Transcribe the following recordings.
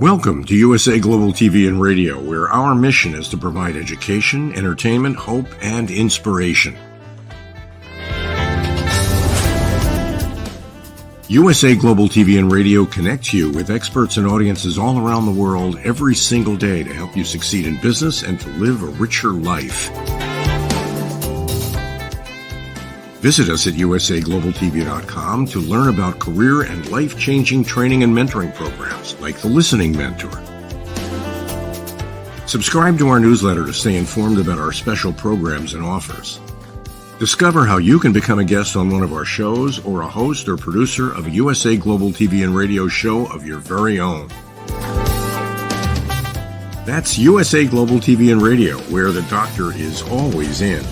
Welcome to USA Global TV and Radio, where our mission is to provide education, entertainment, hope, and inspiration. USA Global TV and Radio connects you with experts and audiences all around the world every single day to help you succeed in business and to live a richer life. Visit us at usaglobaltv.com to learn about career and life-changing training and mentoring programs like the Listening Mentor. Subscribe to our newsletter to stay informed about our special programs and offers. Discover how you can become a guest on one of our shows or a host or producer of a USA Global TV and Radio show of your very own. That's USA Global TV and Radio, where the doctor is always in.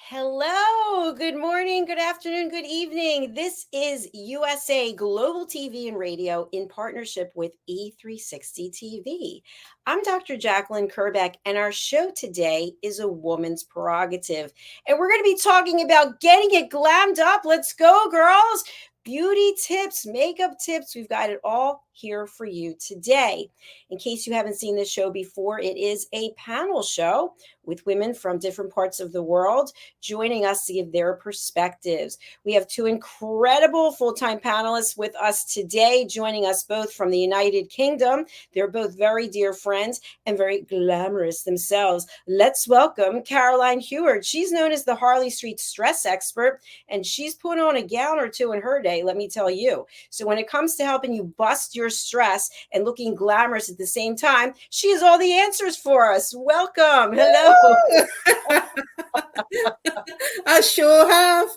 Hello, good morning, good afternoon, good evening. This is USA Global TV and Radio in partnership with E360 TV. I'm Dr. Jacalyn Kerbeck, and our show today is A Woman's Prerogative. And we're going to be talking about getting it glammed up. Let's go, girls. Beauty tips, makeup tips. We've got it all here for you today. In case you haven't seen this show before, it is a panel show with women from different parts of the world joining us to give their perspectives. We have two incredible full-time panelists with us today, joining us both from the United Kingdom. They're both very dear friends and very glamorous themselves. Let's welcome Caroline.heward. She's known as the Harley Street stress expert, and she's put on a gown or two in her day, let me tell you. So when it comes to helping you bust your stress and looking glamorous at the same time, she has all the answers for us. Welcome. Hello. I sure have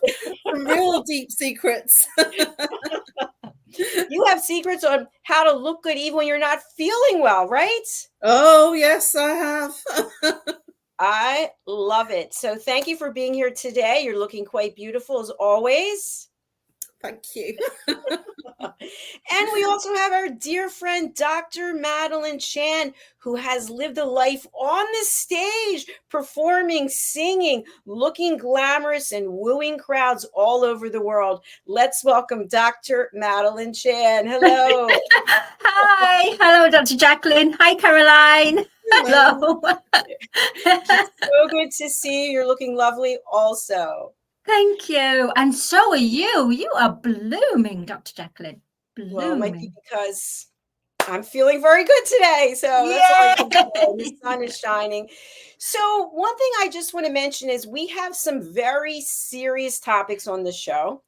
some real deep secrets. You have secrets on how to look good even when you're not feeling well, right? Oh, yes, I have. I love it. So thank you for being here today. You're looking quite beautiful as always. Thank you. And we also have our dear friend, Dr. Madeline Chan, who has lived a life on the stage, performing, singing, looking glamorous, and wooing crowds all over the world. Let's welcome Dr. Madeline Chan. Hello. Hi. Hello, Dr. Jacalyn. Hi, Caroline. Hello. So good to see you. You're looking lovely also. Thank you. And so are you. You are blooming, Dr. Jacalyn. Blooming. Well, it might be because I'm feeling very good today. So that's all I can say. The sun is shining. So one thing I just want to mention is we have some very serious topics on the show.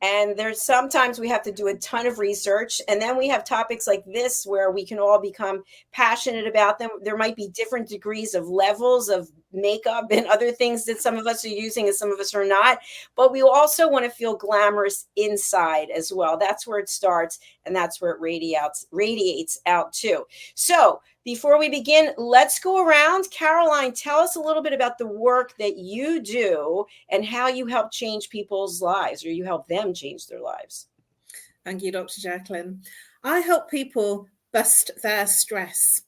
And there's sometimes we have to do a ton of research. And then we have topics like this where we can all become passionate about them. There might be different degrees of levels of makeup and other things that some of us are using and some of us are not. But we also want to feel glamorous inside as well. That's where it starts. And that's where it radiates out too. So before we begin, let's go around. Caroline, tell us a little bit about the work that you do and how you help change people's lives, or you help them change their lives. Thank you, Dr. Jacalyn. I help people bust their stress.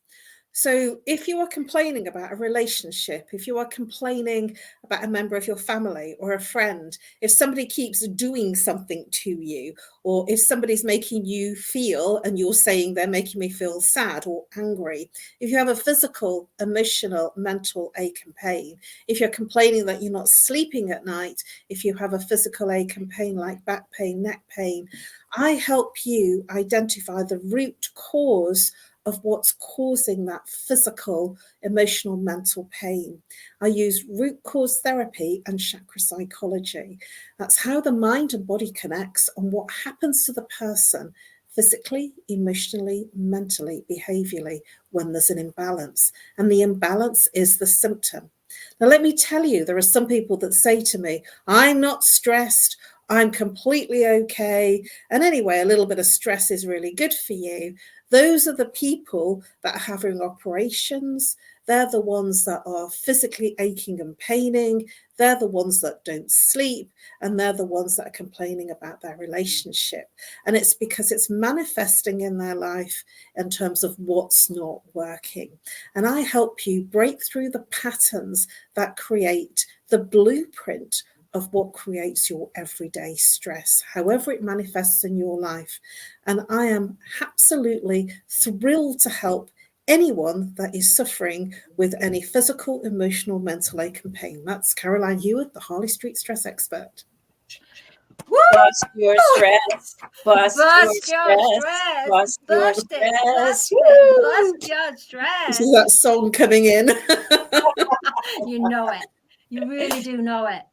So if you are complaining about a relationship, if you are complaining about a member of your family or a friend, if somebody keeps doing something to you, or if somebody's making you feel and you're saying they're making me feel sad or angry, if you have a physical, emotional, mental ache and pain, if you're complaining that you're not sleeping at night, if you have a physical ache and pain like back pain, neck pain, I help you identify the root cause of what's causing that physical, emotional, mental pain. I use root cause therapy and chakra psychology. That's how the mind and body connects on what happens to the person physically, emotionally, mentally, behaviorally when there's an imbalance. And the imbalance is the symptom. Now, let me tell you, there are some people that say to me, I'm not stressed, I'm completely okay. And anyway, a little bit of stress is really good for you. Those are the people that are having operations. They're the ones that are physically aching and paining. They're the ones that don't sleep. And they're the ones that are complaining about their relationship. And it's because it's manifesting in their life in terms of what's not working. And I help you break through the patterns that create the blueprint of what creates your everyday stress, however it manifests in your life. And I am absolutely thrilled to help anyone that is suffering with any physical, emotional, mental ache and pain. That's Caroline Heward, the Harley Street stress expert. Bust your stress. Bust your stress. Bust your stress. Bust your stress. This is that song coming in. You know it. You really do know it.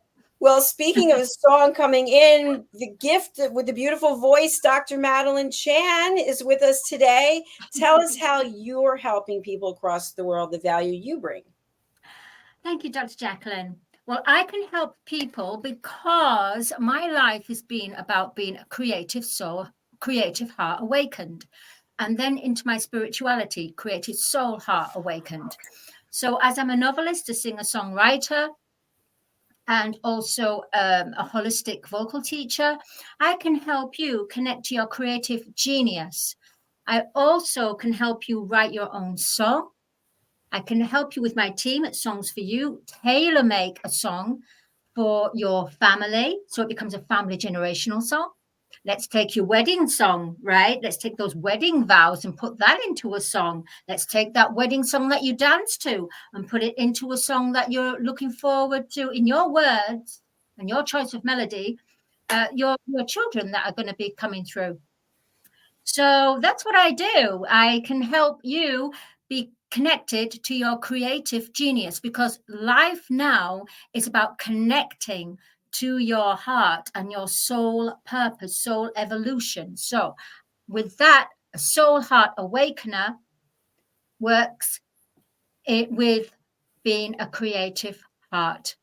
Well, speaking of a song coming in, the gift with the beautiful voice, Dr. Madeline Chan, is with us today. Tell us how you're helping people across the world, the value you bring. Thank you, Dr. Jacalyn. Well, I can help people because my life has been about being a creative soul, creative heart awakened, and then into my spirituality, creative soul heart awakened. So as I'm a novelist, a singer-songwriter, and also a holistic vocal teacher, I can help you connect to your creative genius. I also can help you write your own song. I can help you with my team at Songs for You, tailor make a song for your family so it becomes a family generational song. Let's take your wedding song, right? Let's take those wedding vows and put that into a song. Let's take that wedding song that you dance to and put it into a song that you're looking forward to in your words and your choice of melody, your children that are going to be coming through. So that's what I do. I can help you be connected to your creative genius, because life now is about connecting to your heart and your soul purpose, soul evolution. So with that, a soul heart awakener works with being a creative heart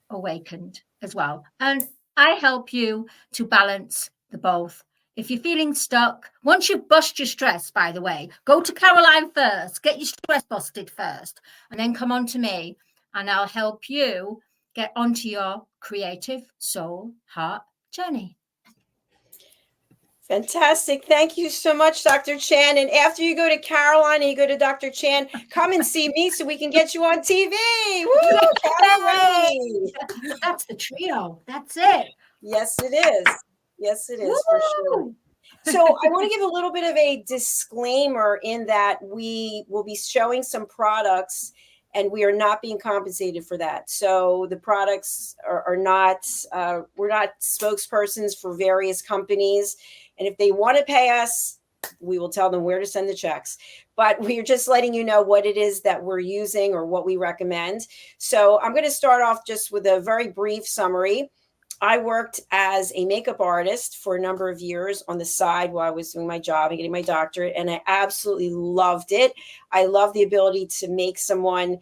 awakened as well. And I help you to balance the both. If you're feeling stuck, once you've bust your stress, by the way, go to Caroline first, get your stress busted first, and then come on to me and I'll help you get onto your creative soul heart journey. Fantastic. Thank you so much, Dr. Chan. And after you go to Caroline and you go to Dr. Chan, come and see me so we can get you on TV. Woo! Caroline. That's the trio. That's it. Yes, it is. Yes, it is for sure. So I want to give a little bit of a disclaimer in that we will be showing some products and we are not being compensated for that. So the products are not, we're not spokespersons for various companies. And if they want to pay us, we will tell them where to send the checks. But we're just letting you know what it is that we're using or what we recommend. So I'm going to start off just with a very brief summary. I worked as a makeup artist for a number of years on the side while I was doing my job and getting my doctorate, and I absolutely loved it. I love the ability to make someone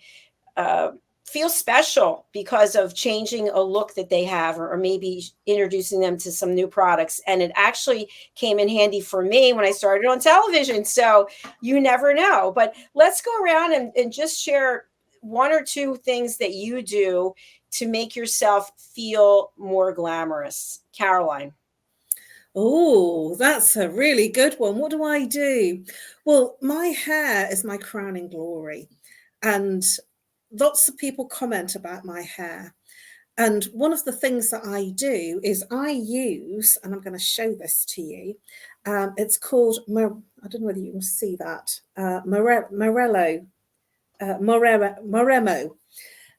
feel special because of changing a look that they have, or maybe introducing them to some new products. And it actually came in handy for me when I started on television. So you never know. But let's go around and just share one or two things that you do to make yourself feel more glamorous. Caroline. Oh, that's a really good one. What do I do? Well, my hair is my crowning glory. And lots of people comment about my hair. And one of the things that I do is I use, and I'm going to show this to you. It's called, I don't know whether you can see that, Moremo.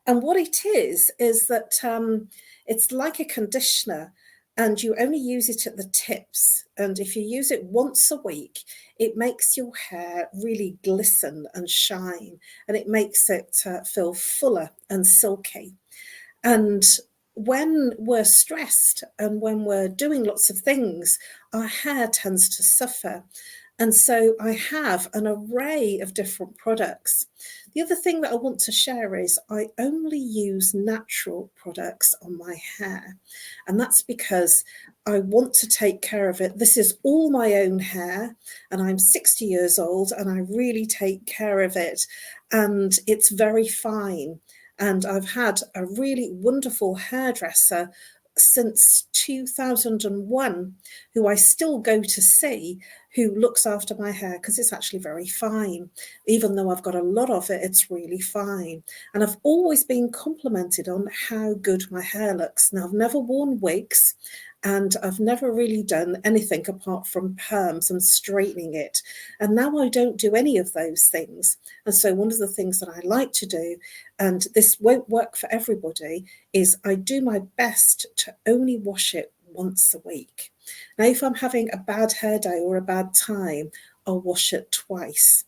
And what it is that it's like a conditioner, and you only use it at the tips. And if you use it once a week, it makes your hair really glisten and shine, and it makes it feel fuller and silky. And when we're stressed and when we're doing lots of things, our hair tends to suffer. And so I have an array of different products. The other thing that I want to share is I only use natural products on my hair. And that's because I want to take care of it. This is all my own hair, and I'm 60 years old, and I really take care of it. And it's very fine. And I've had a really wonderful hairdresser since 2001, who I still go to see, who looks after my hair, because it's actually very fine. Even though I've got a lot of it, it's really fine. And I've always been complimented on how good my hair looks. Now, I've never worn wigs, and I've never really done anything apart from perms and straightening it. And now I don't do any of those things. And so one of the things that I like to do, and this won't work for everybody, is I do my best to only wash it once a week. Now, if I'm having a bad hair day or a bad time, I'll wash it twice.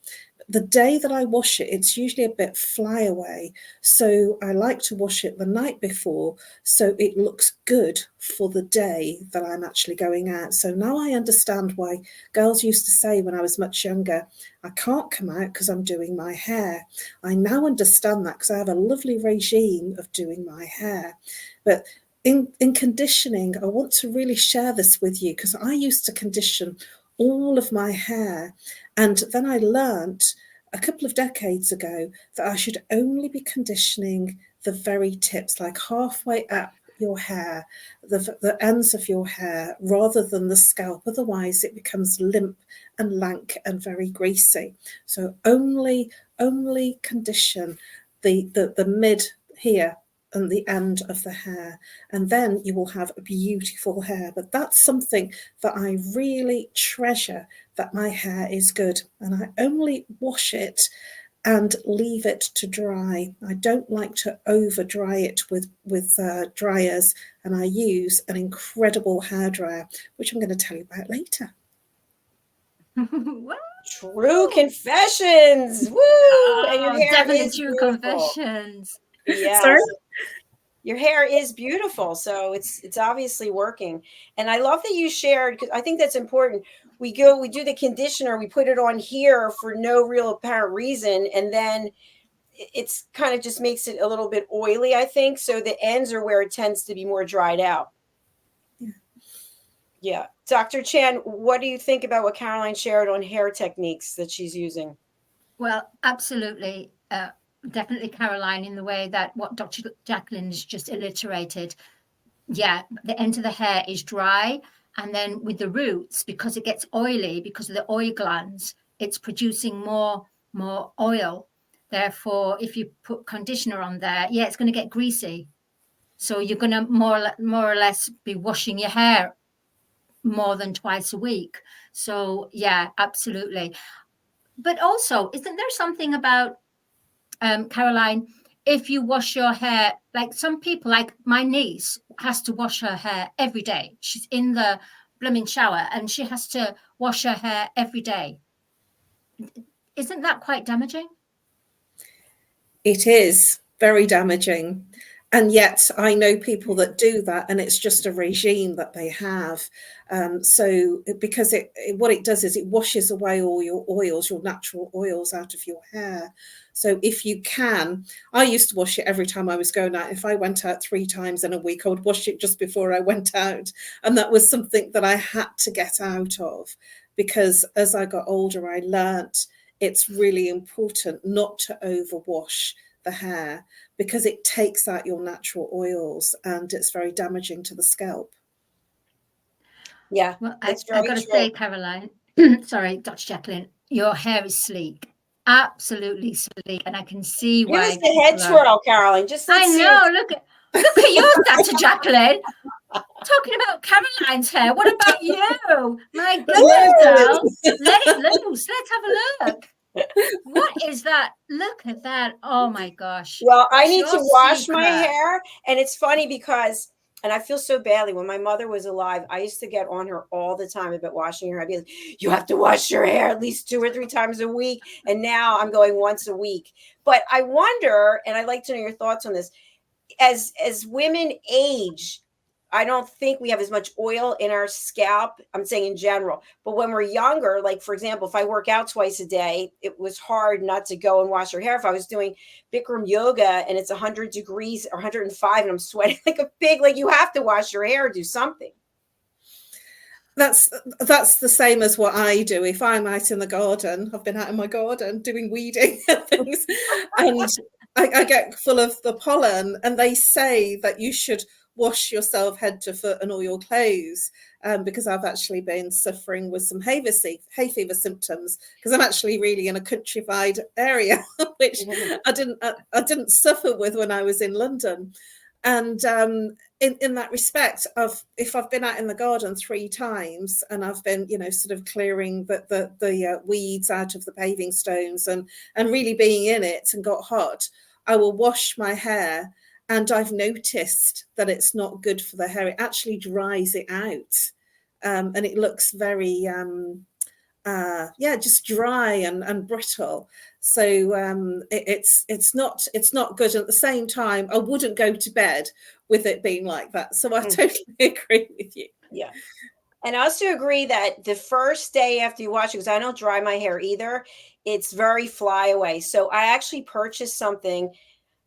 The day that I wash it, it's usually a bit flyaway. So I like to wash it the night before so it looks good for the day that I'm actually going out. So now I understand why girls used to say when I was much younger, I can't come out because I'm doing my hair. I now understand that because I have a lovely regime of doing my hair. But in conditioning, I want to really share this with you because I used to condition all of my hair. And then I learned a couple of decades ago that I should only be conditioning the very tips, like halfway up your hair, the ends of your hair, rather than the scalp. Otherwise, it becomes limp and lank and very greasy. So only condition the mid here and the end of the hair, and then you will have a beautiful hair. But that's something that I really treasure, that my hair is good, and I only wash it and leave it to dry. I don't like to over dry it with dryers, and I use an incredible hairdryer, which I'm going to tell you about later. True confessions. Woo! Oh, and your hair definitely is true beautiful. Confessions. Yes. Sorry? Your hair is beautiful, so it's obviously working. And I love that you shared, because I think that's important. We do the conditioner, we put it on here for no real apparent reason, and then it's kind of just makes it a little bit oily, I think. So the ends are where it tends to be more dried out. Yeah. Dr. Chan, what do you think about what Caroline shared on hair techniques that she's using? Well, absolutely. Definitely, Caroline, in the way that what Dr. Jacalyn has just illustrated. Yeah, the end of the hair is dry. And then with the roots, because it gets oily, because of the oil glands, it's producing more oil. Therefore, if you put conditioner on there, yeah, it's going to get greasy. So you're going to more or less be washing your hair more than twice a week. So, yeah, absolutely. But also, isn't there something about, Caroline, if you wash your hair, like some people, like my niece has to wash her hair every day. She's in the blooming shower and she has to wash her hair every day. Isn't that quite damaging? It is very damaging. And yet I know people that do that, and it's just a regime that they have. So because what it does is it washes away all your oils, your natural oils out of your hair. So if you can, I used to wash it every time I was going out. If I went out 3 times in a week, I would wash it just before I went out. And that was something that I had to get out of, because as I got older, I learnt it's really important not to overwash the hair, because it takes out your natural oils and it's very damaging to the scalp. Yeah, well, that's I got to say, Caroline, sorry, Dr. Jacalyn, your hair is sleek, absolutely sleek, and I can see why. Use the head twirl, Caroline. Just I know. Look at you, Dr. Jacalyn. Talking about Caroline's hair. What about you? My goodness, girl. Let it loose. Let's have a look. What is that? Look at that. Oh my gosh. Well, I need to wash secret. my hair. And it's funny because, and I feel so badly, when my mother was alive, I used to get on her all the time about washing her. I'd be like, you have to wash your hair at least 2 or 3 times a week. And now I'm going once a week. But I wonder, and I'd like to know your thoughts on this, as women age, I don't think we have as much oil in our scalp. I'm saying in general, but when we're younger, like for example, if I work out twice a day, it was hard not to go and wash your hair. If I was doing Bikram yoga and it's 100 degrees or 105 and I'm sweating like a pig, like you have to wash your hair, do something. That's the same as what I do. If I'm out in the garden, I've been out in my garden doing weeding and things, and I get full of the pollen, and they say that you should wash yourself head to foot and all your clothes, because I've actually been suffering with some hay fever symptoms, because I'm actually really in a countrified area, which I didn't suffer with when I was in London. And in that respect, if I've been out in the garden 3 times and I've been, sort of clearing the weeds out of the paving stones and really being in it and got hot, I will wash my hair, and I've noticed that it's not good for the hair. It actually dries it out, and it looks very just dry and brittle. So it's not good. And at the same time, I wouldn't go to bed with it being like that. So I totally agree with you. Yeah. And I also agree that the first day after you wash it, because I don't dry my hair either, it's very fly away. So I actually purchased something,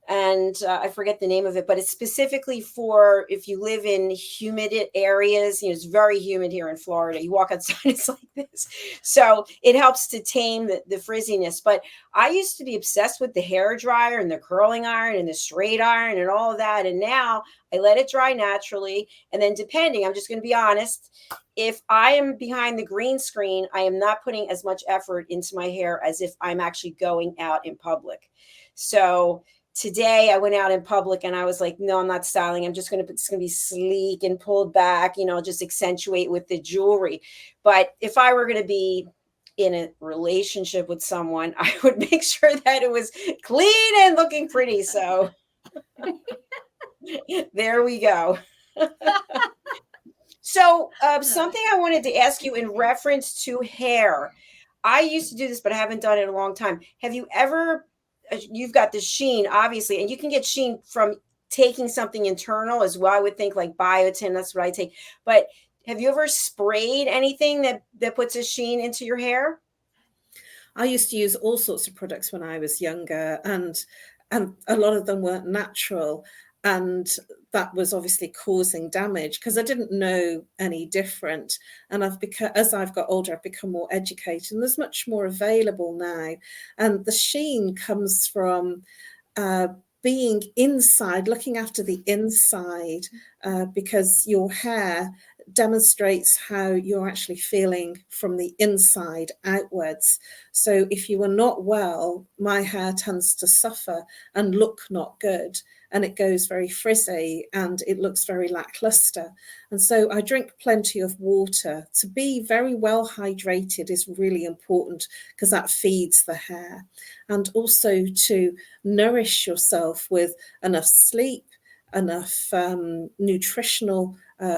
and I forget the name of it, but it's specifically for if you live in humid areas. It's very humid here in Florida. You walk outside, it's like this. So it helps to tame the frizziness. But I used to be obsessed with the hair dryer and the curling iron and the straight iron and all of that. And now I let it dry naturally. And then depending, I'm just going to be honest, if I am behind the green screen, I am not putting as much effort into my hair as if I'm actually going out in public. So today I went out in public and I was like, no, I'm not styling. It's going to be sleek and pulled back, just accentuate with the jewelry. But if I were going to be in a relationship with someone, I would make sure that it was clean and looking pretty. So there we go. So something I wanted to ask you in reference to hair. I used to do this, but I haven't done it in a long time. Have you ever, you've got the sheen, obviously, and you can get sheen from taking something internal as well. I would think like biotin, that's what I take. But have you ever sprayed anything that puts a sheen into your hair? I used to use all sorts of products when I was younger, and a lot of them weren't natural. And that was obviously causing damage because I didn't know any different. And as I've got older, I've become more educated, and there's much more available now. And the sheen comes from being inside, looking after the inside, because your hair demonstrates how you're actually feeling from the inside outwards. So if you are not well, my hair tends to suffer and look not good, and it goes very frizzy and it looks very lackluster. And so I drink plenty of water. To be very well hydrated is really important because that feeds the hair. And also to nourish yourself with enough sleep, enough nutritional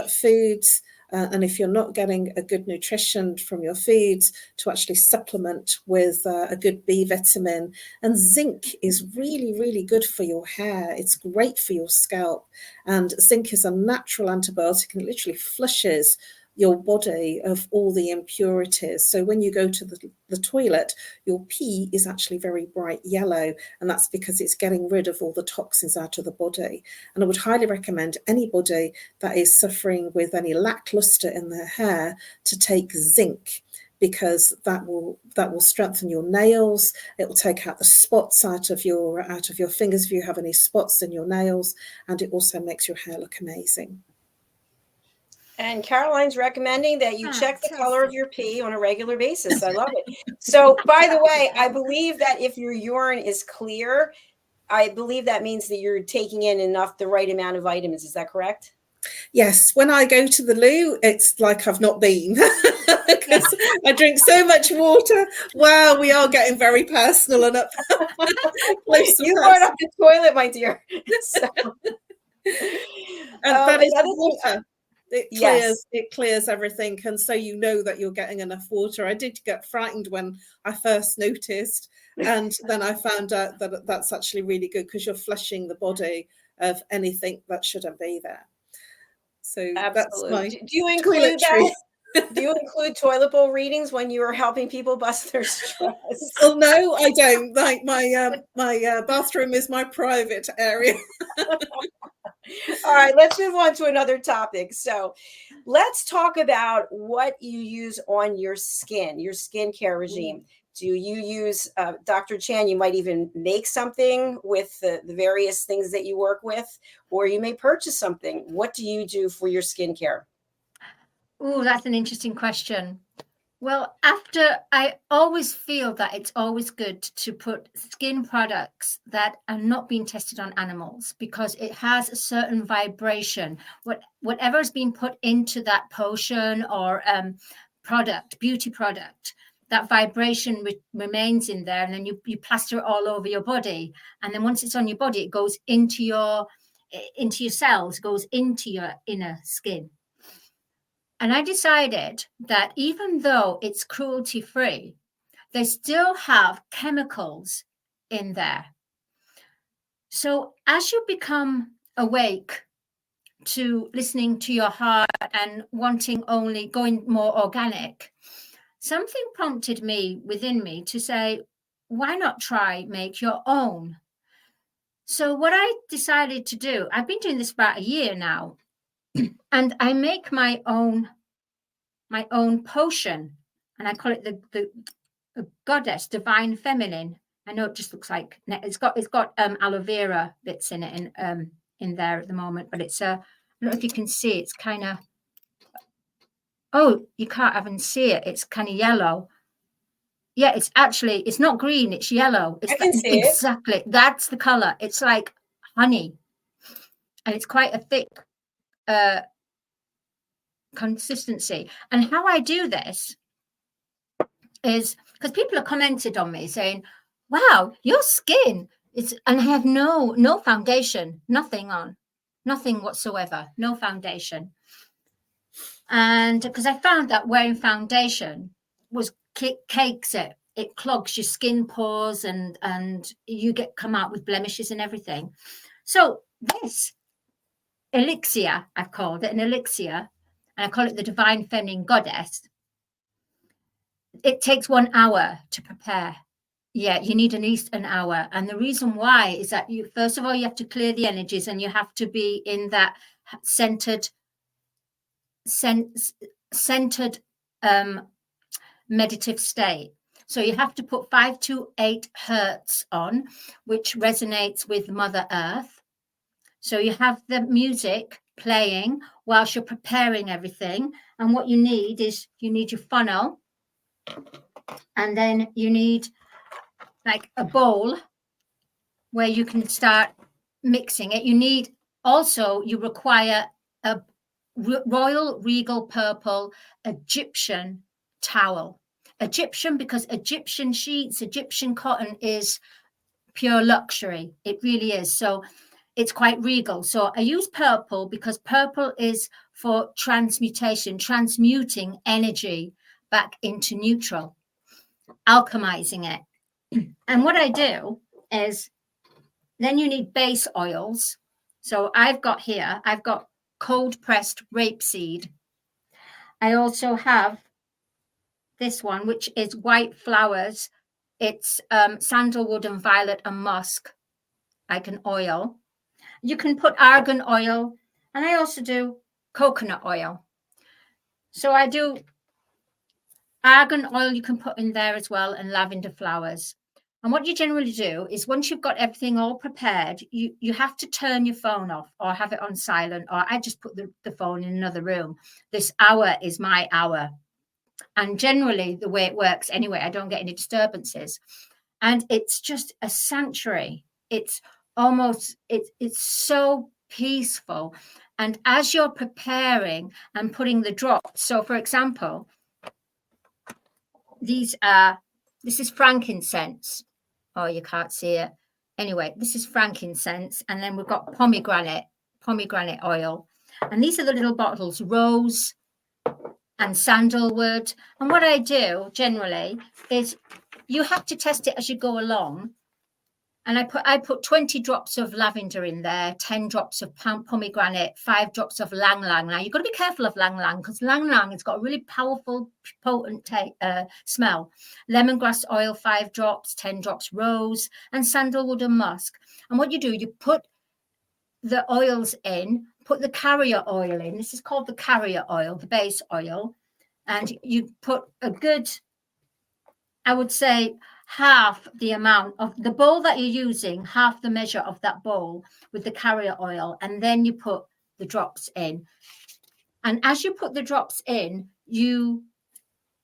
foods, and if you're not getting a good nutrition from your foods, to actually supplement with a good B vitamin. And zinc is really, really good for your hair. It's great for your scalp. And zinc is a natural antibiotic, and it literally flushes your body of all the impurities. So when you go to the toilet, your pee is actually very bright yellow, and that's because it's getting rid of all the toxins out of the body. And I would highly recommend anybody that is suffering with any lackluster in their hair to take zinc, because that will strengthen your nails. It will take out the spots out of your fingers if you have any spots in your nails, and it also makes your hair look amazing. And Caroline's recommending that you check the color of your pee on a regular basis. I love it. So, by the way, I believe that if your urine is clear, I believe that means that you're taking in the right amount of vitamins. Is that correct? Yes. When I go to the loo, it's like I've not been, because I drink so much water. Wow, we are getting very personal and up close. You brought up the toilet, my dear. So, and that is water. It clears everything, and so you know that you're getting enough water. I did get frightened when I first noticed, and then I found out that that's actually really good because you're flushing the body of anything that shouldn't be there. So that's Absolutely. my Do you include toiletry. that? Do you include toilet bowl readings when you are helping people bust their stress? Oh no, I don't. Like my bathroom is my private area. All right, let's move on to another topic. So let's talk about what you use on your skincare regime. Do you use, Dr. Chan, you might even make something with the various things that you work with, or you may purchase something. What do you do for your skincare? Oh, that's an interesting question. Well, I always feel that it's always good to put skin products that are not being tested on animals, because it has a certain vibration. Whatever has been put into that potion or beauty product, that vibration remains in there, and then you plaster it all over your body. And then once it's on your body, it goes into your cells, goes into your inner skin. And I decided that even though it's cruelty-free, they still have chemicals in there. So as you become awake to listening to your heart and going more organic, something prompted me within me to say, why not make your own? So what I decided to do, I've been doing this about a year now, and I make my own potion, and I call it the Goddess Divine Feminine. I know it just looks like it's got aloe vera bits in it in there at the moment, but it's I don't know if you can see, it's kind of, oh, you can't even see it, it's kind of yellow. Yeah, it's not green, it's yellow. I can see it. Exactly, that's the color. It's like honey, and it's quite a thick consistency. And how I do this is because people have commented on me saying, wow, your skin is, and I have no foundation, nothing whatsoever, no foundation. And because I found that wearing foundation cakes it clogs your skin pores, and you come out with blemishes and everything. So this elixir, I've called it an elixir, and I call it the Divine Feminine Goddess. It takes 1 hour to prepare. Yeah, you need at least an hour. And the reason why is that first of all, you have to clear the energies, and you have to be in that centered meditative state. So you have to put 5 to 8 hertz on, which resonates with Mother Earth. So you have the music playing whilst you're preparing everything. And what you need is your funnel, and then you need like a bowl where you can start mixing it. You require a royal regal purple Egyptian towel. Egyptian, because Egyptian sheets, Egyptian cotton is pure luxury. It really is. So it's quite regal. So I use purple because purple is for transmutation, transmuting energy back into neutral, alchemizing it. And what I do is, then you need base oils. So I've got cold pressed rapeseed. I also have this one, which is white flowers. It's sandalwood and violet and musk, like an oil. You can put argan oil, and I also do coconut oil. So I do argan oil, you can put in there as well, and lavender flowers. And what you generally do is, once you've got everything all prepared, you have to turn your phone off or have it on silent, or I just put the phone in another room. This hour is my hour. And generally the way it works anyway, I don't get any disturbances. And it's just a sanctuary. It's so peaceful. And as you're preparing and putting the drops, so for example, this is frankincense. Oh, you can't see it. Anyway, this is frankincense. And then we've got pomegranate oil. And these are the little bottles, rose and sandalwood. And what I do generally is, you have to test it as you go along. And I put 20 drops of lavender in there, 10 drops of pomegranate, 5 drops of lang lang. Now, you've got to be careful of lang lang because lang lang has got a really powerful, potent smell. Lemongrass oil, 5 drops, 10 drops rose, and sandalwood and musk. And what you do, you put the oils in, put the carrier oil in. This is called the carrier oil, the base oil. And you put a good, I would say, half the amount of the bowl that you're using, half the measure of that bowl with the carrier oil, and then you put the drops in. And as you put the drops in,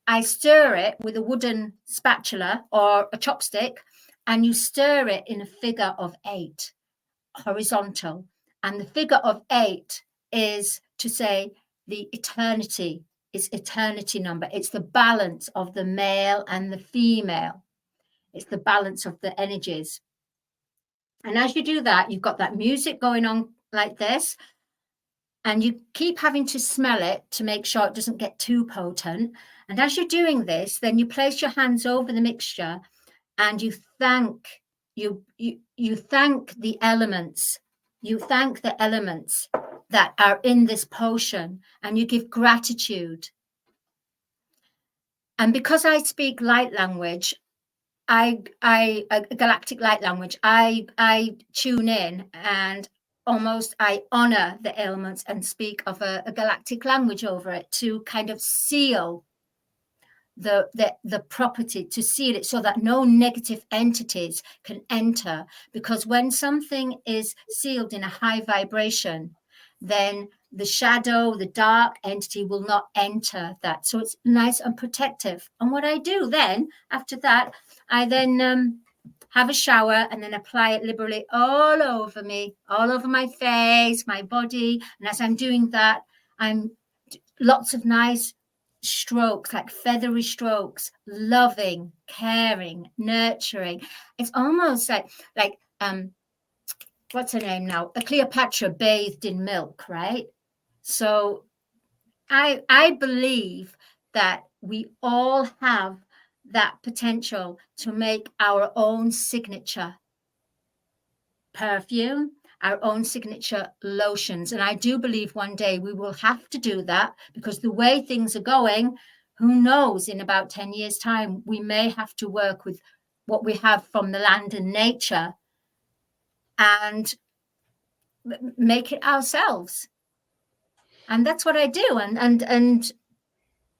I stir it with a wooden spatula or a chopstick, and you stir it in a figure of 8, horizontal. And the figure of 8 is to say the eternity. It's eternity number. It's the balance of the male and the female. It's the balance of the energies. And as you do that, you've got that music going on like this, and you keep having to smell it to make sure it doesn't get too potent. And as you're doing this, then you place your hands over the mixture and you thank the elements. You thank the elements that are in this potion, and you give gratitude. And because I speak light language, a galactic light language, I tune in and almost I honor the elements and speak of a galactic language over it to kind of seal the property, to seal it so that no negative entities can enter. Because when something is sealed in a high vibration, then the shadow, the dark entity will not enter that. So it's nice and protective. And what I do then, after that, I then have a shower and then apply it liberally all over me, all over my face, my body. And as I'm doing that, I'm lots of nice strokes, like feathery strokes, loving, caring, nurturing. It's almost like what's her name now? A Cleopatra bathed in milk, right? So I believe that we all have that potential to make our own signature perfume, our own signature lotions. And I do believe one day we will have to do that, because the way things are going, who knows, in about 10 years' time, we may have to work with what we have from the land and nature and make it ourselves. And that's what I do. And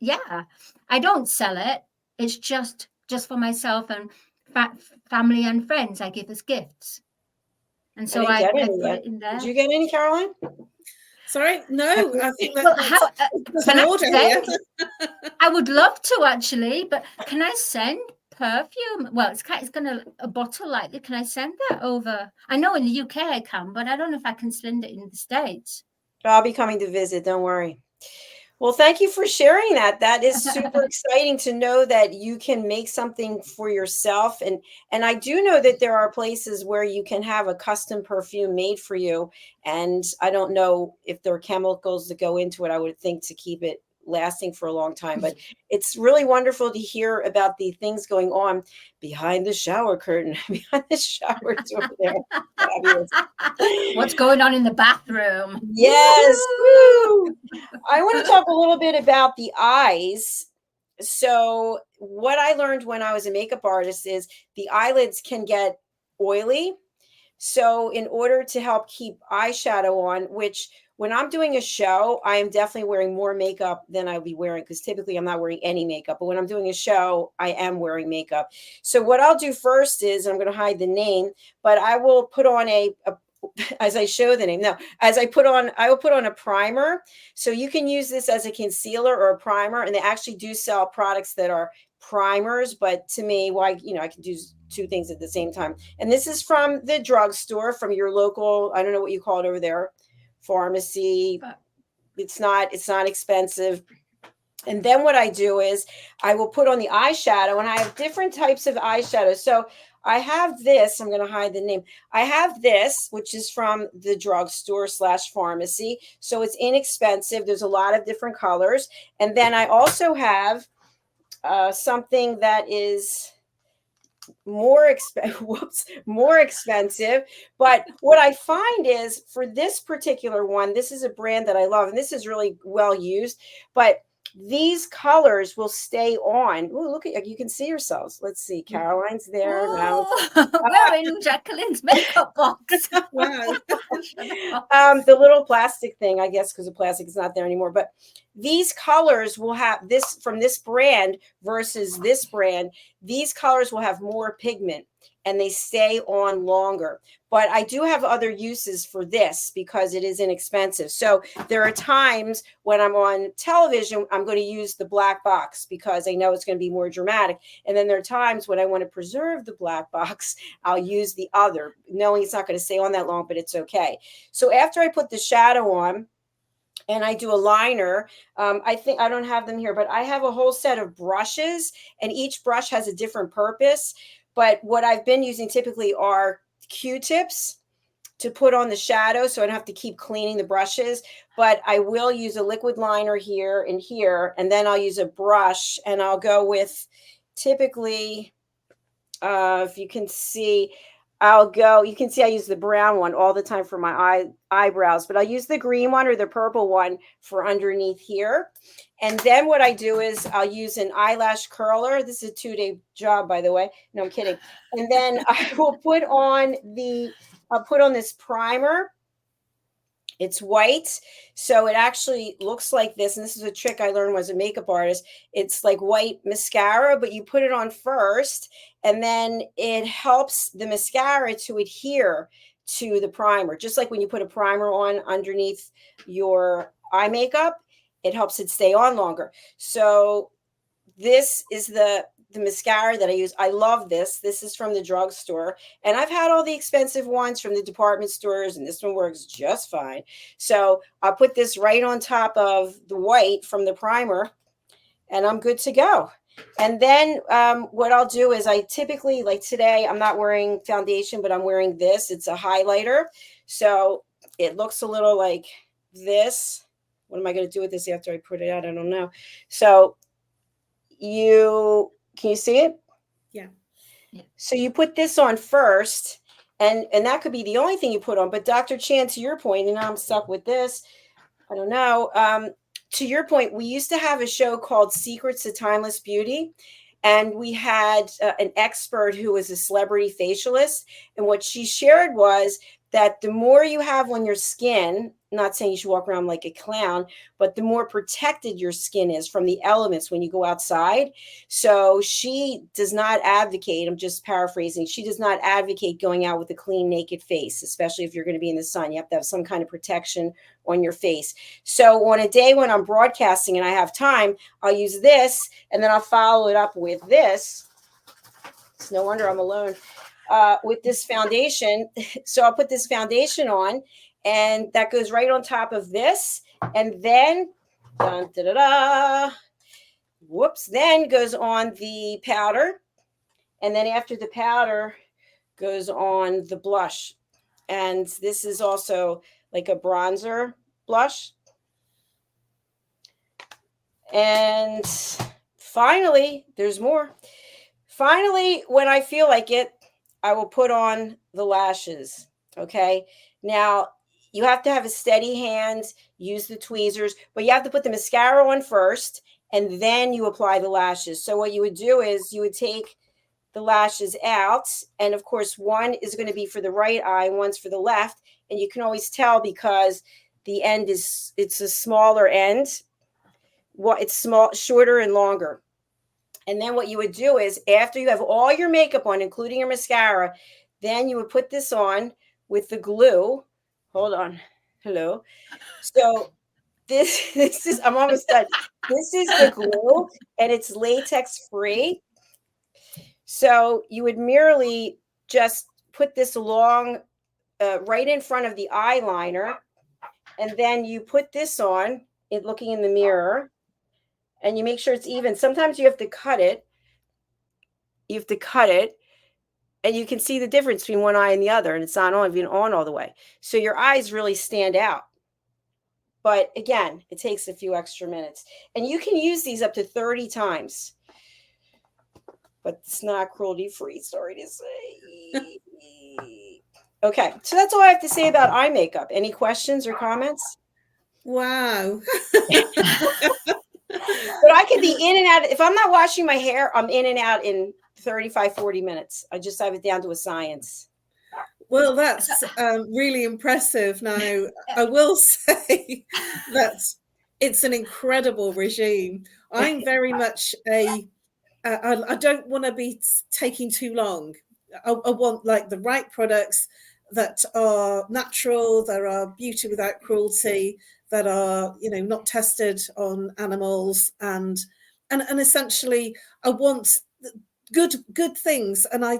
yeah, I don't sell it. It's just for myself and family and friends. I give as gifts. And so I put it in there. Did you get any, Caroline? Sorry, no. I think I would love to actually, but can I send perfume? Well, it's gonna a bottle like that. Can I send that over? I know in the UK I can, but I don't know if I can send it in the States. I'll be coming to visit. Don't worry. Well, thank you for sharing that. That is super exciting to know that you can make something for yourself. And I do know that there are places where you can have a custom perfume made for you. And I don't know if there are chemicals that go into it, I would think, to keep it lasting for a long time. But it's really wonderful to hear about the things going on behind the shower curtain, behind the shower door there. What's going on in the bathroom? Yes. Woo! I want to talk a little bit about the eyes. So what I learned when I was a makeup artist is the eyelids can get oily. So in order to help keep eyeshadow on, which when I'm doing a show, I am definitely wearing more makeup than I'll be wearing, because typically I'm not wearing any makeup. But when I'm doing a show, I am wearing makeup. So what I'll do first is, I'm going to hide the name, but I will put on as I show the name. No, I will put on a primer. So you can use this as a concealer or a primer. And they actually do sell products that are primers. But to me, I can do two things at the same time. And this is from the drugstore, from your local, I don't know what you call it over there, pharmacy. It's not expensive. And then what I do is I will put on the eyeshadow, and I have different types of eyeshadow. So I have this, I'm going to hide the name. I have this, which is from the drugstore / pharmacy. So it's inexpensive. There's a lot of different colors. And then I also have something that is more expensive. But what I find is for this particular one, this is a brand that I love, and this is really well used, but these colors will stay on. Ooh, look at, you can see yourselves. Let's see. Caroline's there. Now We're in Jacalyn's makeup box. Wow. the little plastic thing, I guess, because the plastic is not there anymore. But these colors will have this from this brand versus this brand. These colors will have more pigment and they stay on longer. But I do have other uses for this because it is inexpensive. So there are times when I'm on television, I'm going to use the black box because I know it's going to be more dramatic. And then there are times when I want to preserve the black box, I'll use the other, knowing it's not going to stay on that long, but it's okay. So after I put the shadow on, and I do a liner. I think I don't have them here, but I have a whole set of brushes, and each brush has a different purpose. But what I've been using typically are Q-tips to put on the shadow, so I don't have to keep cleaning the brushes. But I will use a liquid liner here and here, and then I'll use a brush, and I'll go with typically, if you can see, you can see I use the brown one all the time for my eyebrows, but I'll use the green one or the purple one for underneath here. And then what I do is I'll use an eyelash curler. This is a 2-day job, by the way. No, I'm kidding. And then I will I'll put on this primer. It's white, so it actually looks like this. And this is a trick I learned as a makeup artist. It's like white mascara, but you put it on first, and then it helps the mascara to adhere to the primer. Just like when you put a primer on underneath your eye makeup, it helps it stay on longer. So this is the mascara that I use. I love this. This is from the drugstore. And I've had all the expensive ones from the department stores, and this one works just fine. So I'll put this right on top of the white from the primer, and I'm good to go. And then what I'll do is I typically, like today, I'm not wearing foundation, but I'm wearing this. It's a highlighter. So it looks a little like this. What am I going to do with this after I put it out? I don't know. So can you see it? Yeah. So you put this on first, and that could be the only thing you put on. But Dr. Chan, to your point, and now I'm stuck with this, I don't know. To your point, we used to have a show called Secrets to Timeless Beauty. And we had an expert who was a celebrity facialist. And what she shared was that the more you have on your skin, not saying you should walk around like a clown, but the more protected your skin is from the elements when you go outside. So she does not advocate, I'm just paraphrasing, she does not advocate going out with a clean, naked face, especially if you're going to be in the sun. You have to have some kind of protection on your face. So on a day when I'm broadcasting and I have time, I'll use this, and then I'll follow it up with this. It's no wonder I'm alone. With this foundation. So I'll put this foundation on, and that goes right on top of this. And then, then goes on the powder. And then after the powder goes on the blush. And this is also like a bronzer blush. And finally, there's more. Finally, when I feel like it, I will put on the lashes. Okay. Now you have to have a steady hand, use the tweezers, but you have to put the mascara on first, and then you apply the lashes. So what you would do is you would take the lashes out, and of course, one is going to be for the right eye, one's for the left. And you can always tell because the end it's a smaller end. Well, it's small, shorter and longer. And then what you would do is after you have all your makeup on, including your mascara, then you would put this on with the glue. Hold on. Hello. So this is, I'm almost done. This is the glue, and it's latex free. So you would merely just put this along right in front of the eyeliner, and then you put this on, looking in the mirror, and you make sure it's even. Sometimes you have to cut it. And you can see the difference between one eye and the other, and it's not even on all the way. So your eyes really stand out. But again, it takes a few extra minutes. And you can use these up to 30 times. but it's not cruelty-free, sorry to say. Okay, so that's all I have to say about eye makeup. Any questions or comments? Wow. But I could be in and out. If I'm not washing my hair, I'm in and out in 35, 40 minutes. I just have it down to a science. Well, that's really impressive. Now, I will say that it's an incredible regime. I'm very much I don't want to be taking too long. I want like the right products that are natural, that are beauty without cruelty, that are, you know, not tested on animals, and essentially I want good things. And I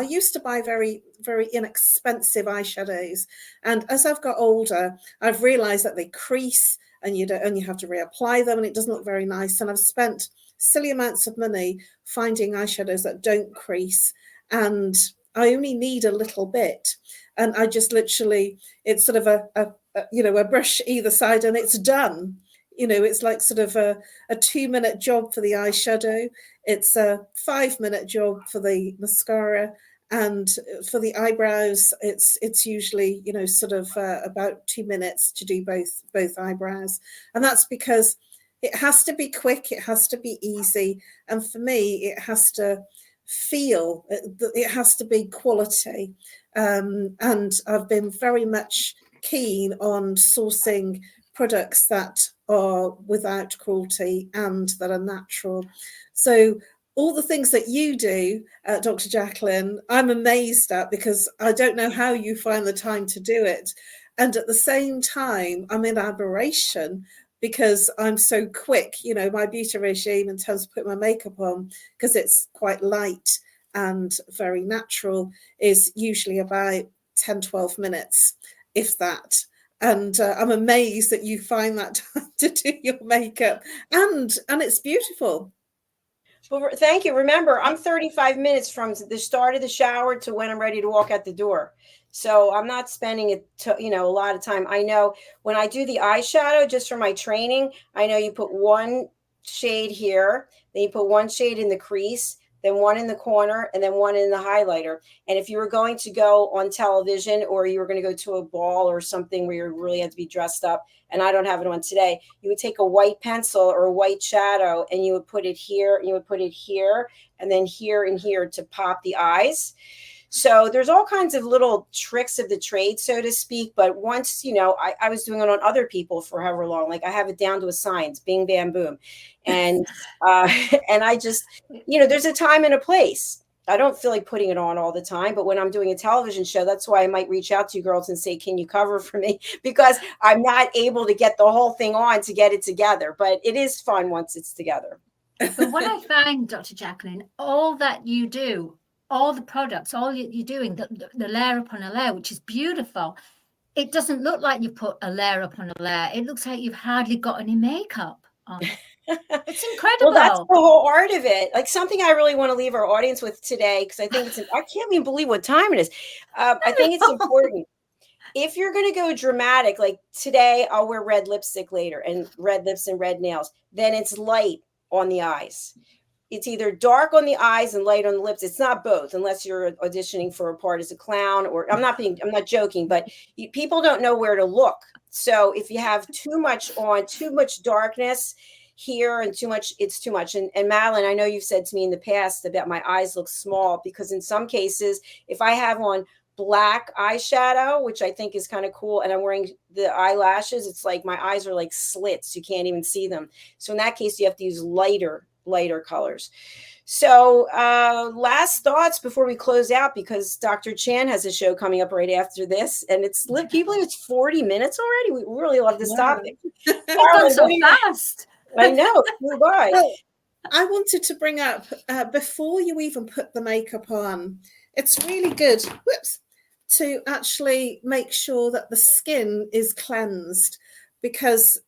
used to buy very, very inexpensive eyeshadows, and as I've got older, I've realized that they crease, and you have to reapply them, and it doesn't look very nice. And I've spent silly amounts of money finding eyeshadows that don't crease, and I only need a little bit, and I just literally, it's sort of a brush either side and it's done. You know, it's like sort of a 2-minute job for the eyeshadow. It's a 5-minute job for the mascara, and for the eyebrows, it's usually, you know, sort of about 2 minutes to do both eyebrows. And that's because it has to be quick, it has to be easy, and for me, it has to feel, it has to be quality. And I've been very much keen on sourcing products that are without cruelty and that are natural. So all the things that you do, Dr. Jacalyn, I'm amazed at, because I don't know how you find the time to do it. And at the same time, I'm in admiration, because I'm so quick. You know, my beauty regime in terms of putting my makeup on, because it's quite light and very natural, is usually about 10, 12 minutes, if that. And I'm amazed that you find that time to do your makeup, and it's beautiful. Well, thank you. Remember, I'm 35 minutes from the start of the shower to when I'm ready to walk out the door. So I'm not spending a lot of time. I know when I do the eyeshadow, just for my training, I know you put one shade here, then you put one shade in the crease, then one in the corner, and then one in the highlighter. And if you were going to go on television, or you were going to go to a ball or something where you really had to be dressed up, and I don't have it on today, you would take a white pencil or a white shadow, and you would put it here, and you would put it here, and then here and here to pop the eyes. So there's all kinds of little tricks of the trade, so to speak. But once, I was doing it on other people for however long, like I have it down to a science, bing, bam, boom. And, and I just, there's a time and a place. I don't feel like putting it on all the time, but when I'm doing a television show, that's why I might reach out to you girls and say, can you cover for me? Because I'm not able to get the whole thing on to get it together, but it is fun once it's together. But what I find, Dr. Jacalyn, all that you do, all the products, all you're doing, the layer upon a layer, which is beautiful. It doesn't look like you put a layer upon a layer. It looks like you've hardly got any makeup on. It's incredible. Well, that's the whole art of it. Like, something I really want to leave our audience with today, because I think I can't even believe what time it is. I think it's important. If you're going to go dramatic, like today, I'll wear red lipstick later and red lips and red nails. Then it's light on the eyes. It's either dark on the eyes and light on the lips. It's not both, unless you're auditioning for a part as a clown, or I'm not joking, but people don't know where to look. So if you have too much darkness here and too much, it's too much. And Madeline, I know you've said to me in the past about my eyes look small, because in some cases, if I have on black eyeshadow, which I think is kind of cool, and I'm wearing the eyelashes, it's like my eyes are like slits. You can't even see them. So in that case, you have to use lighter colors. So last thoughts before we close out, because Dr. Chan has a show coming up right after this, and can you believe it's 40 minutes already? We really love this topic. It's gone so fast. I know. Bye. Well, I wanted to bring up, before you even put the makeup on, it's really good to actually make sure that the skin is cleansed, because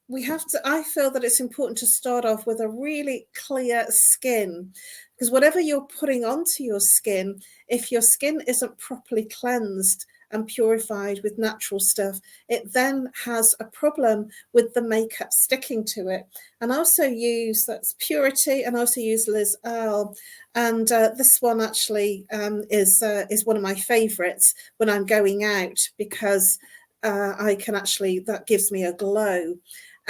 I feel that it's important to start off with a really clear skin, because whatever you're putting onto your skin, if your skin isn't properly cleansed and purified with natural stuff, it then has a problem with the makeup sticking to it. And I also use, that's Purity, and I also use Liz Earle. And this one actually is one of my favorites when I'm going out, because I can actually, that gives me a glow.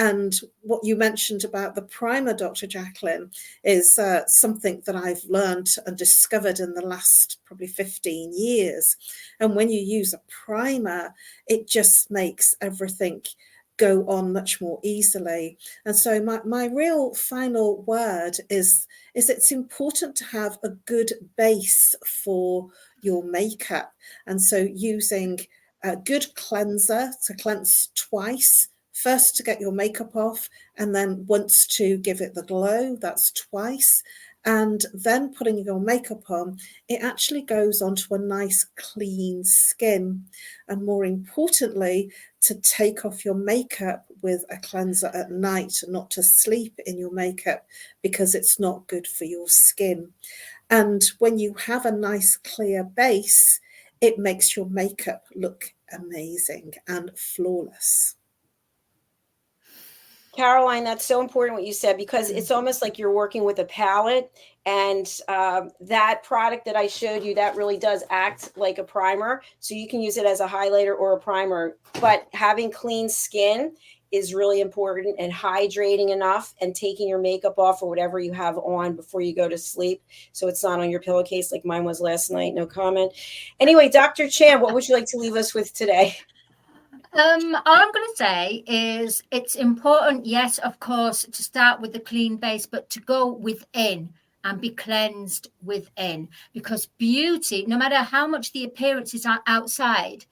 And what you mentioned about the primer, Dr. Jacalyn, is something that I've learned and discovered in the last probably 15 years. And when you use a primer, it just makes everything go on much more easily. And so my real final word is it's important to have a good base for your makeup. And so using a good cleanser to cleanse twice, first to get your makeup off, and then once to give it the glow, that's twice. And then putting your makeup on, it actually goes onto a nice clean skin. And more importantly, to take off your makeup with a cleanser at night, not to sleep in your makeup, because it's not good for your skin. And when you have a nice clear base, it makes your makeup look amazing and flawless. Caroline, that's so important what you said, because it's almost like you're working with a palette, and that product that I showed you, that really does act like a primer. So you can use it as a highlighter or a primer, but having clean skin is really important, and hydrating enough, and taking your makeup off or whatever you have on before you go to sleep, so it's not on your pillowcase like mine was last night. No comment. Anyway, Dr. Chan, what would you like to leave us with today? All I'm going to say is it's important, yes, of course, to start with the clean base, but to go within and be cleansed within, because beauty, no matter how much the appearances are outside,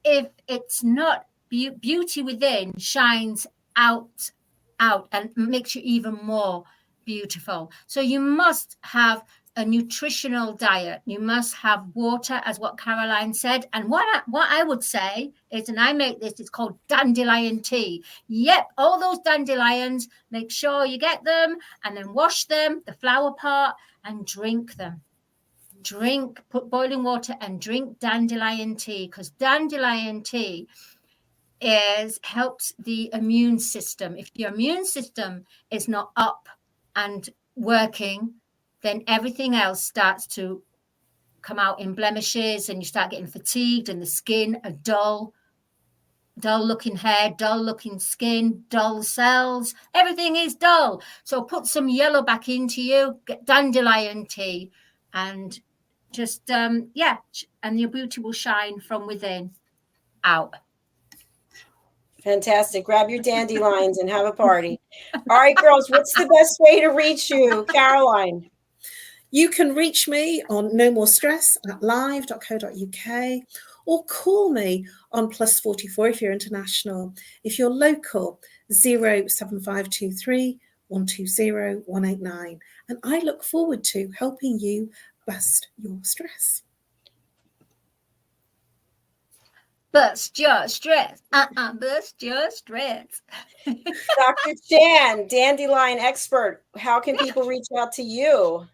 if it's not beauty within, shines out and makes you even more beautiful. So you must have a nutritional diet. You must have water, as what Caroline said. And what I would say is, and I make this, it's called dandelion tea. Yep, all those dandelions, make sure you get them and then wash them, the flower part, and drink them. Put boiling water and drink dandelion tea, because dandelion tea helps the immune system. If your immune system is not up and working, then everything else starts to come out in blemishes, and you start getting fatigued, and the skin are dull looking hair, dull looking skin, dull cells, everything is dull. So put some yellow back into you, get dandelion tea, and just and your beauty will shine from within out. Fantastic. Grab your dandelions and have a party. All right, girls, what's the best way to reach you, Caroline? You can reach me on nomorestress@live.co.uk, or call me on +44 if you're international. If you're local, 07523 120 189. And I look forward to helping you bust your stress. Bust your stress. Bust your stress. Dr. Chan, dandelion expert, how can people reach out to you?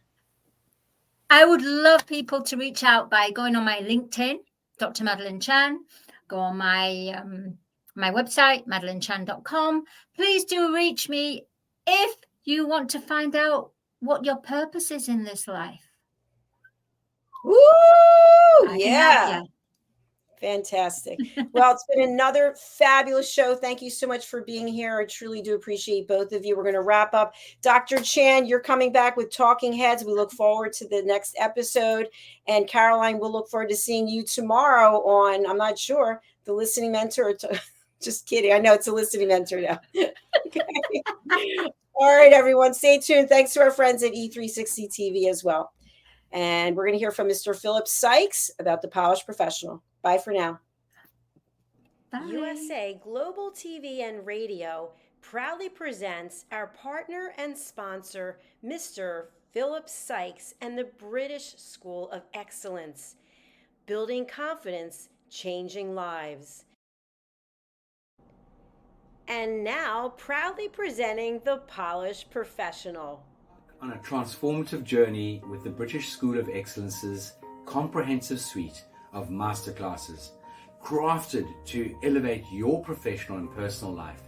I would love people to reach out by going on my LinkedIn, Dr. Madeline Chan. Go on my website, madelinechan.com. Please do reach me if you want to find out what your purpose is in this life. Woo! Yeah. Fantastic. Well, it's been another fabulous show. Thank you so much for being here. I truly do appreciate both of you. We're going to wrap up. Dr. Chan, you're coming back with Talking Heads. We look forward to the next episode. And Caroline, we'll look forward to seeing you tomorrow on, I'm not sure, the Listening Mentor. Just kidding. I know it's a Listening Mentor now. Okay. All right, everyone. Stay tuned. Thanks to our friends at E360 TV as well. And we're going to hear from Mr. Philip Sykes about the Polished Professional. Bye for now. Bye. USA Global TV and Radio proudly presents our partner and sponsor, Mr. Philip Sykes and the British School of Excellence. Building confidence, changing lives. And now, proudly presenting the Polished Professional. On a transformative journey with the British School of Excellence's comprehensive suite of masterclasses, crafted to elevate your professional and personal life.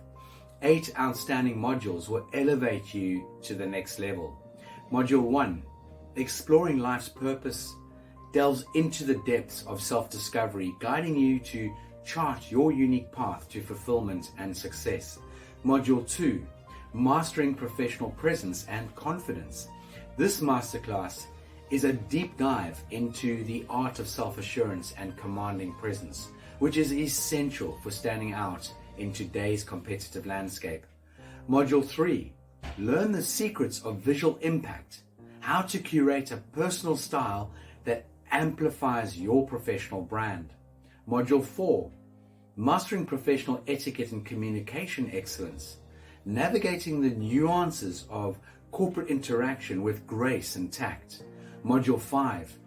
8 outstanding modules will elevate you to the next level. Module 1, Exploring Life's Purpose, delves into the depths of self-discovery, guiding you to chart your unique path to fulfillment and success. Module 2, Mastering Professional Presence and Confidence. This masterclass is a deep dive into the art of self-assurance and commanding presence, which is essential for standing out in today's competitive landscape. Module 3, Learn the secrets of visual impact, how to curate a personal style that amplifies your professional brand. Module 4, Mastering Professional Etiquette and Communication Excellence, navigating the nuances of corporate interaction with grace and tact. Module 5,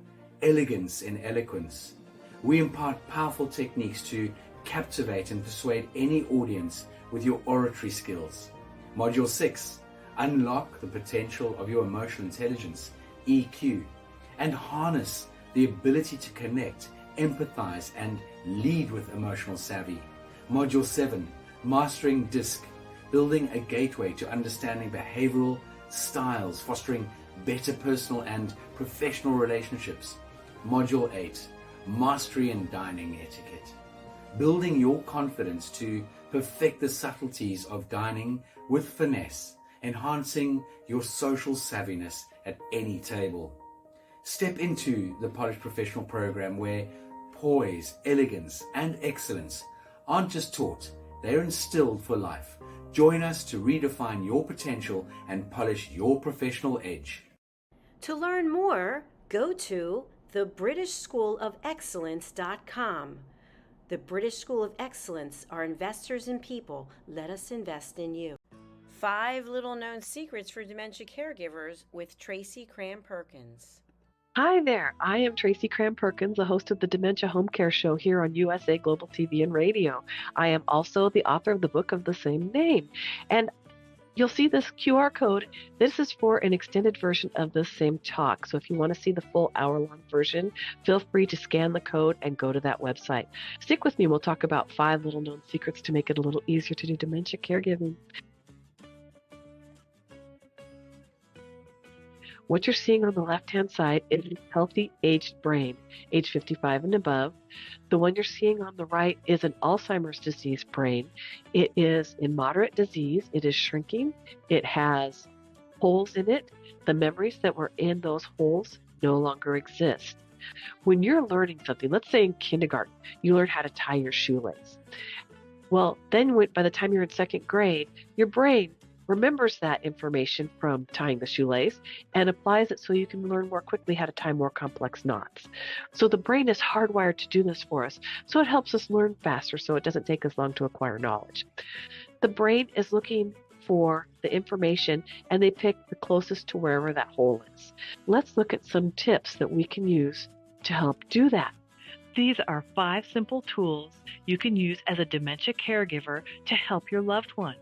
Elegance in Eloquence. We impart powerful techniques to captivate and persuade any audience with your oratory skills. Module 6, Unlock the potential of your emotional intelligence, EQ, and harness the ability to connect, empathize, and lead with emotional savvy. Module 7, Mastering DISC, building a gateway to understanding behavioral styles, fostering better personal and professional relationships. Module 8, Mastery in Dining Etiquette, building your confidence to perfect the subtleties of dining with finesse, enhancing your social savviness at any table. Step into the Polished Professional program where poise, elegance, and excellence aren't just taught, they're instilled for life. Join us to redefine your potential and polish your professional edge. To learn more, go to thebritishschoolofexcellence.com. The British School of Excellence are investors in people. Let us invest in you. 5 little known secrets for dementia caregivers with Tracy Cram-Perkins. Hi there, I am Tracy Cram-Perkins, the host of the Dementia Home Care Show here on USA Global TV and Radio. I am also the author of the book of the same name. And you'll see this QR code. This is for an extended version of the same talk. So if you want to see the full hour-long version, feel free to scan the code and go to that website. Stick with me. We'll talk about 5 little known secrets to make it a little easier to do dementia caregiving. What you're seeing on the left-hand side is a healthy aged brain, age 55 and above. The one you're seeing on the right is an Alzheimer's disease brain. It is in moderate disease. It is shrinking. It has holes in it. The memories that were in those holes no longer exist. When you're learning something, let's say in kindergarten, you learn how to tie your shoelace. Well, then by the time you're in 2nd grade, your brain remembers that information from tying the shoelace and applies it so you can learn more quickly how to tie more complex knots. So the brain is hardwired to do this for us, so it helps us learn faster so it doesn't take us long to acquire knowledge. The brain is looking for the information and they pick the closest to wherever that hole is. Let's look at some tips that we can use to help do that. These are 5 simple tools you can use as a dementia caregiver to help your loved one.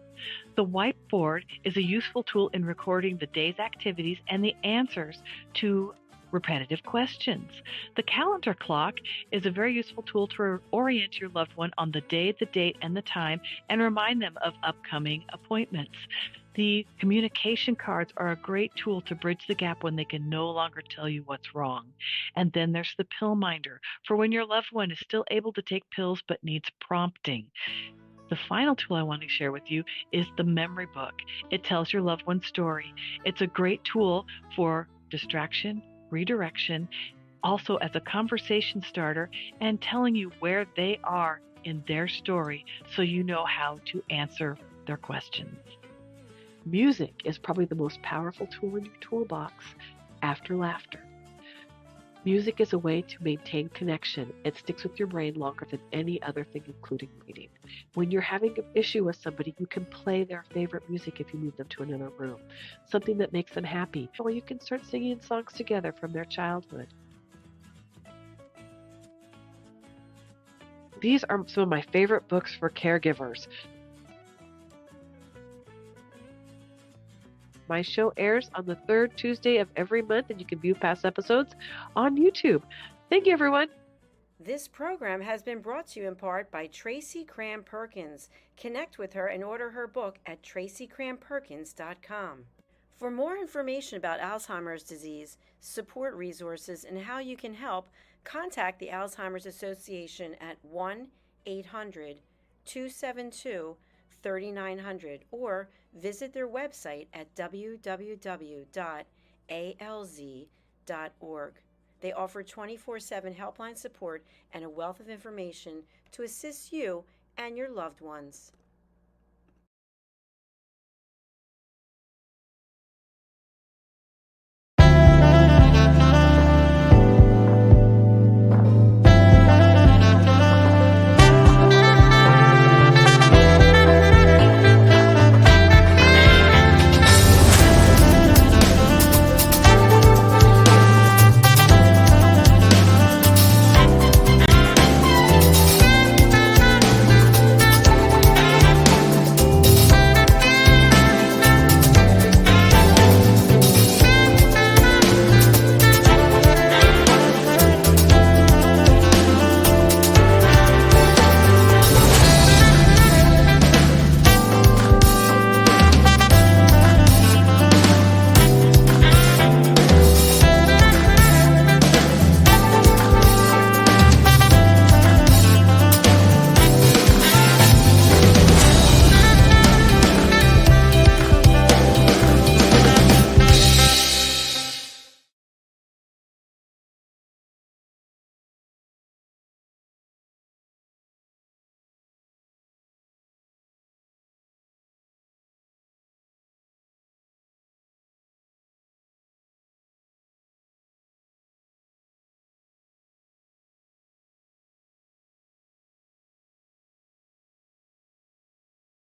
The whiteboard is a useful tool in recording the day's activities and the answers to repetitive questions. The calendar clock is a very useful tool to orient your loved one on the day, the date, and the time, and remind them of upcoming appointments. The communication cards are a great tool to bridge the gap when they can no longer tell you what's wrong. And then there's the pill minder for when your loved one is still able to take pills but needs prompting. The final tool I want to share with you is the memory book. It tells your loved one's story. It's a great tool for distraction, redirection, also as a conversation starter, and telling you where they are in their story so you know how to answer their questions. Music is probably the most powerful tool in your toolbox after laughter. Music is a way to maintain connection. It sticks with your brain longer than any other thing, including reading. When you're having an issue with somebody, you can play their favorite music if you move them to another room, something that makes them happy, or you can start singing songs together from their childhood. These are some of my favorite books for caregivers. My show airs on the 3rd Tuesday of every month, and you can view past episodes on YouTube. Thank you, everyone. This program has been brought to you in part by Tracy Cram Perkins. Connect with her and order her book at tracycramperkins.com. For more information about Alzheimer's disease, support resources, and how you can help, contact the Alzheimer's Association at 1-800-272-3900 or visit their website at www.alz.org. They offer 24/7 helpline support and a wealth of information to assist you and your loved ones.